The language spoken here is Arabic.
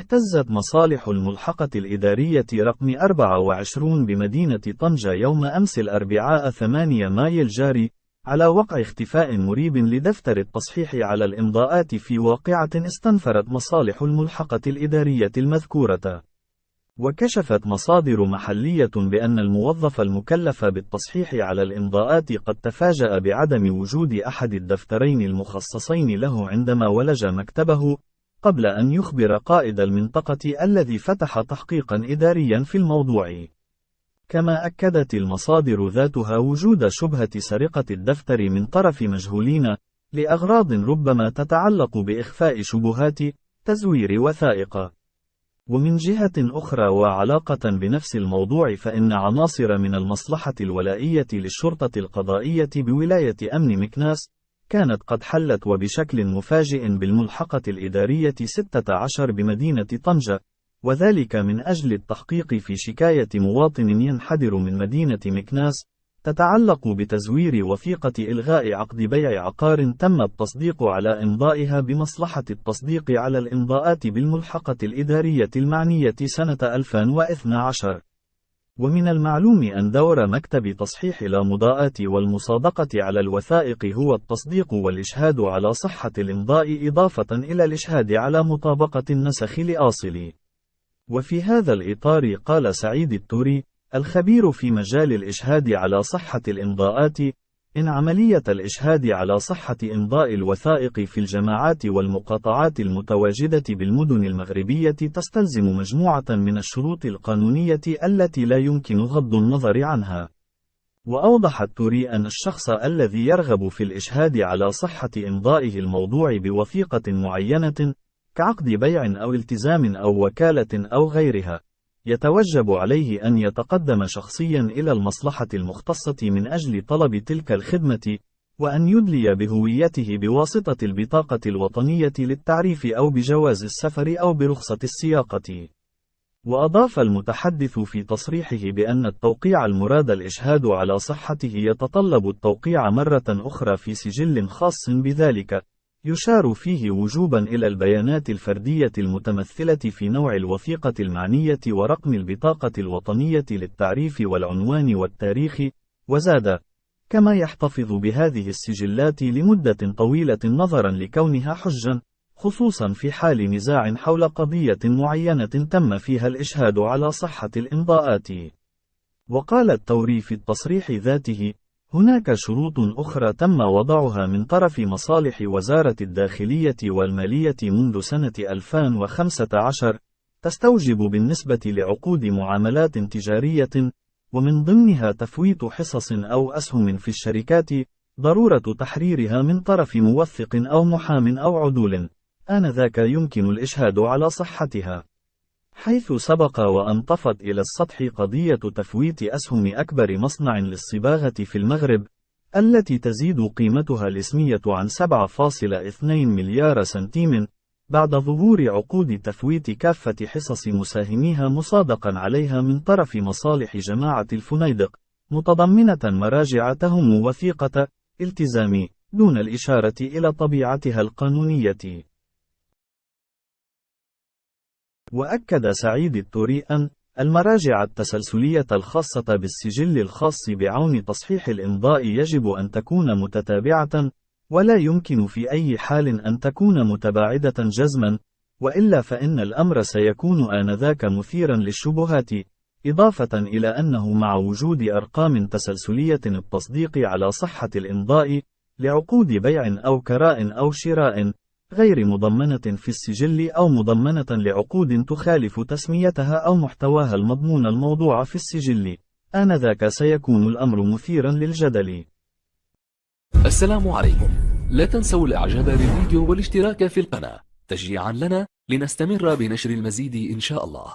اهتزت مصالح الملحقة الإدارية رقم 24 بمدينة طنجة يوم أمس الأربعاء 8 مايو الجاري على وقع اختفاء مريب لدفتر التصحيح على الإمضاءات في واقعة استنفرت مصالح الملحقة الإدارية المذكورة. وكشفت مصادر محلية بأن الموظف المكلف بالتصحيح على الإمضاءات قد تفاجأ بعدم وجود أحد الدفترين المخصصين له عندما ولج مكتبه، قبل أن يخبر قائد المنطقة الذي فتح تحقيقا إداريا في الموضوع. كما أكدت المصادر ذاتها وجود شبهة سرقة الدفتر من طرف مجهولين لأغراض ربما تتعلق بإخفاء شبهات تزوير وثائق. ومن جهة أخرى وعلاقة بنفس الموضوع، فإن عناصر من المصلحة الولائية للشرطة القضائية بولاية أمن مكناس كانت قد حلت وبشكل مفاجئ بالملحقة الإدارية 16 بمدينة طنجة، وذلك من أجل التحقيق في شكاية مواطن ينحدر من مدينة مكناس تتعلق بتزوير وثيقة إلغاء عقد بيع عقار تم التصديق على إمضائها بمصلحة التصديق على الإمضاءات بالملحقة الإدارية المعنية سنة 2012. ومن المعلوم أن دور مكتب تصحيح الإمضاءات والمصادقة على الوثائق هو التصديق والإشهاد على صحة الإمضاء إضافة إلى الإشهاد على مطابقة النسخ لأصل. وفي هذا الإطار قال سعيد التوري الخبير في مجال الإشهاد على صحة الإمضاءات إن عملية الإشهاد على صحة إمضاء الوثائق في الجماعات والمقاطعات المتواجدة بالمدن المغربية تستلزم مجموعة من الشروط القانونية التي لا يمكن غض النظر عنها. وأوضح التوري أن الشخص الذي يرغب في الإشهاد على صحة إمضائه الموضوع بوثيقة معينة كعقد بيع أو التزام أو وكالة أو غيرها يتوجب عليه أن يتقدم شخصيا إلى المصلحة المختصة من أجل طلب تلك الخدمة، وأن يدلي بهويته بواسطة البطاقة الوطنية للتعريف أو بجواز السفر أو برخصة السياقة. وأضاف المتحدث في تصريحه بأن التوقيع المراد الإشهاد على صحته يتطلب التوقيع مرة أخرى في سجل خاص بذلك، يشار فيه وجوبا إلى البيانات الفردية المتمثلة في نوع الوثيقة المعنية ورقم البطاقة الوطنية للتعريف والعنوان والتاريخ. وزاد: كما يحتفظ بهذه السجلات لمدة طويلة نظرا لكونها حجا، خصوصا في حال نزاع حول قضية معينة تم فيها الإشهاد على صحة الإمضاءات. وقال التوري في التصريح ذاته: هناك شروط أخرى تم وضعها من طرف مصالح وزارة الداخلية والمالية منذ سنة 2015 تستوجب بالنسبة لعقود معاملات تجارية، ومن ضمنها تفويت حصص أو أسهم في الشركات، ضرورة تحريرها من طرف موثق أو محام أو عدول، آنذاك يمكن الإشهاد على صحتها. حيث سبق وأن طفت إلى السطح قضية تفويت أسهم أكبر مصنع للصباغة في المغرب، التي تزيد قيمتها الإسمية عن 7.2 مليار سنتيم، بعد ظهور عقود تفويت كافة حصص مساهميها مصادقا عليها من طرف مصالح جماعة الفنيدق، متضمنة مراجع تهم وثيقة التزام دون الإشارة إلى طبيعتها القانونية. وأكد سعيد التوري أن المراجع التسلسلية الخاصة بالسجل الخاص بعون تصحيح الإمضاء يجب أن تكون متتابعة، ولا يمكن في أي حال أن تكون متباعدة جزما، وإلا فإن الأمر سيكون آنذاك مثيرا للشبهات، إضافة إلى أنه مع وجود أرقام تسلسلية التصديق على صحة الإمضاء لعقود بيع أو كراء أو شراء غير مضمنة في السجل أو مضمنة لعقود تخالف تسميتها أو محتواها المضمون الموضوع في السجل، آنذاك سيكون الأمر مثيرا للجدل. السلام عليكم، لا تنسوا الإعجاب بالفيديو والاشتراك في القناة تشجيعا لنا لنستمر بنشر المزيد إن شاء الله.